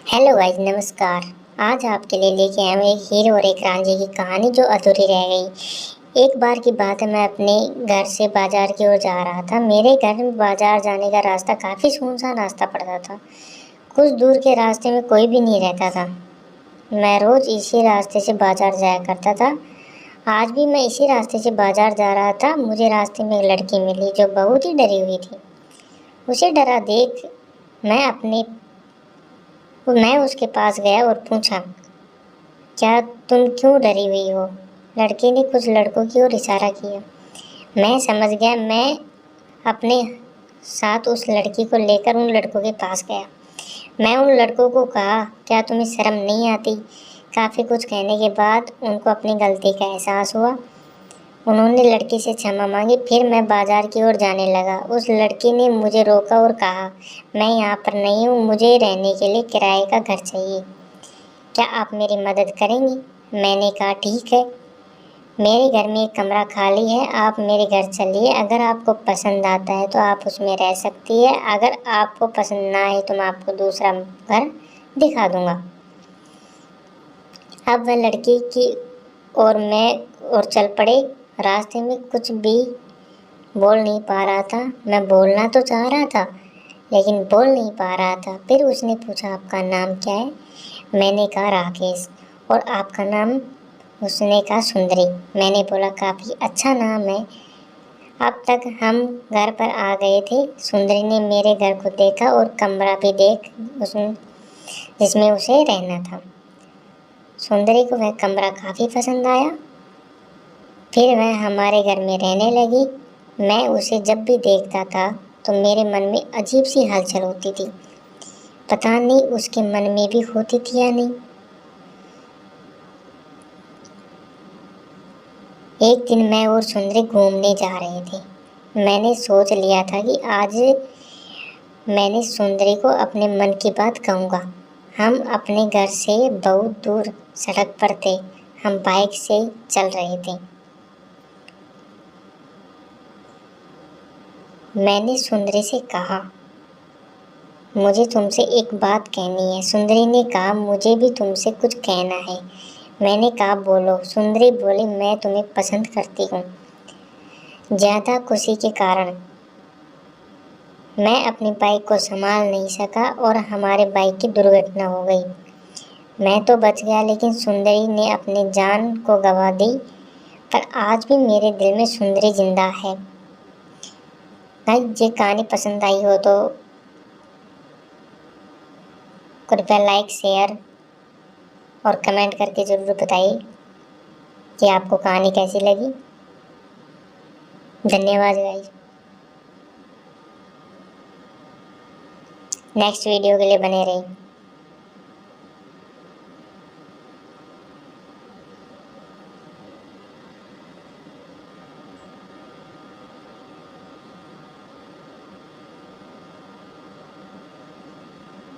Hello guys, नमस्कार। आज आपके लिए लेके आए हैं एक हीरो और एक रांझे की कहानी जो अधूरी रह गई। एक बार की बात है, मैं अपने घर से बाजार की ओर जा रहा था। मेरे घर में बाजार जाने का रास्ता काफ़ी सुनसान रास्ता पड़ता था। कुछ दूर के रास्ते में कोई भी नहीं रहता था। मैं रोज़ इसी रास्ते से बाजार जाया करता था। आज भी मैं इसी रास्ते से बाजार जा रहा था। मुझे रास्ते में एक लड़की मिली जो बहुत ही डरी हुई थी। उसे डरा देख मैं उसके पास गया और पूछा, क्या तुम क्यों डरी हुई हो? लड़के ने कुछ लड़कों की ओर इशारा किया। मैं समझ गया। मैं अपने साथ उस लड़की को लेकर उन लड़कों के पास गया। मैं उन लड़कों को कहा, क्या तुम्हें शर्म नहीं आती? काफ़ी कुछ कहने के बाद उनको अपनी गलती का एहसास हुआ। उन्होंने लड़की से क्षमा मांगी। फिर मैं बाजार की ओर जाने लगा। उस लड़की ने मुझे रोका और कहा, मैं यहाँ पर नहीं हूँ, मुझे रहने के लिए किराए का घर चाहिए। क्या आप मेरी मदद करेंगी? मैंने कहा, ठीक है, मेरे घर में एक कमरा खाली है, आप मेरे घर चलिए। अगर आपको पसंद आता है तो आप उसमें रह सकती है, अगर आपको पसंद ना आए तो मैं आपको दूसरा घर दिखा दूँगा। अब वह लड़की की और चल पड़े। रास्ते में कुछ भी बोल नहीं पा रहा था। मैं बोलना तो चाह रहा था लेकिन बोल नहीं पा रहा था। फिर उसने पूछा, आपका नाम क्या है? मैंने कहा, राकेश। और आपका नाम? उसने कहा, सुंदरी। मैंने बोला, काफ़ी अच्छा नाम है। अब तक हम घर पर आ गए थे। सुंदरी ने मेरे घर को देखा और कमरा भी देख उसने जिसमें उसे रहना था। सुंदरी को वह कमरा काफ़ी पसंद आया। फिर वह हमारे घर में रहने लगी। मैं उसे जब भी देखता था तो मेरे मन में अजीब सी हलचल होती थी। पता नहीं उसके मन में भी होती थी या नहीं। एक दिन मैं और सुंदरी घूमने जा रहे थे। मैंने सोच लिया था कि आज मैंने सुंदरी को अपने मन की बात कहूँगा। हम अपने घर से बहुत दूर सड़क पर थे। हम बाइक से चल रहे थे। मैंने सुंदरी से कहा, मुझे तुमसे एक बात कहनी है। सुंदरी ने कहा, मुझे भी तुमसे कुछ कहना है। मैंने कहा, बोलो। सुंदरी बोली, मैं तुम्हें पसंद करती हूँ। ज़्यादा खुशी के कारण मैं अपनी बाइक को संभाल नहीं सका और हमारे बाइक की दुर्घटना हो गई। मैं तो बच गया लेकिन सुंदरी ने अपनी जान को गंवा दी। पर आज भी मेरे दिल में सुंदरी जिंदा है। गाइस, ये कहानी पसंद आई हो तो कृपया लाइक, शेयर और कमेंट करके ज़रूर बताइए कि आपको कहानी कैसी लगी। धन्यवाद गाइस। नेक्स्ट वीडियो के लिए बने रहिए।